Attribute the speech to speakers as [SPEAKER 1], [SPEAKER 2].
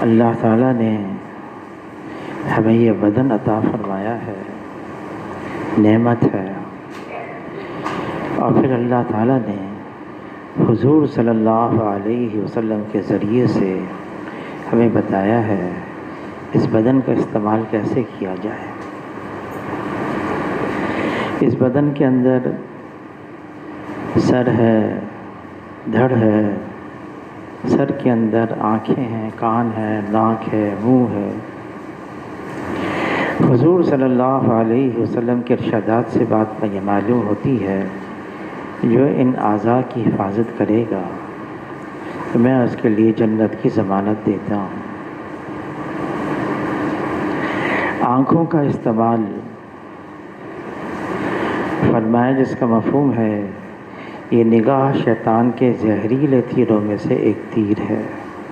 [SPEAKER 1] اللہ تعالیٰ نے ہمیں یہ بدن عطا فرمایا ہے، نعمت ہے، اور پھر اللہ تعالیٰ نے حضور صلی اللہ علیہ وسلم کے ذریعے سے ہمیں بتایا ہے اس بدن کا استعمال کیسے کیا جائے۔ اس بدن کے اندر سر ہے، دھڑ ہے، سر کے اندر آنکھیں ہیں، کان ہے، ناک ہے، منہ ہے۔ حضور صلی اللہ علیہ وسلم کے ارشادات سے بات یہ معلوم ہوتی ہے، جو ان اعضاء کی حفاظت کرے گا تو میں اس کے لیے جنت کی ضمانت دیتا ہوں۔ آنکھوں کا استعمال فرمایا جس کا مفہوم ہے، یہ نگاہ شیطان کے زہریلے تیروں میں سے ایک تیر ہے۔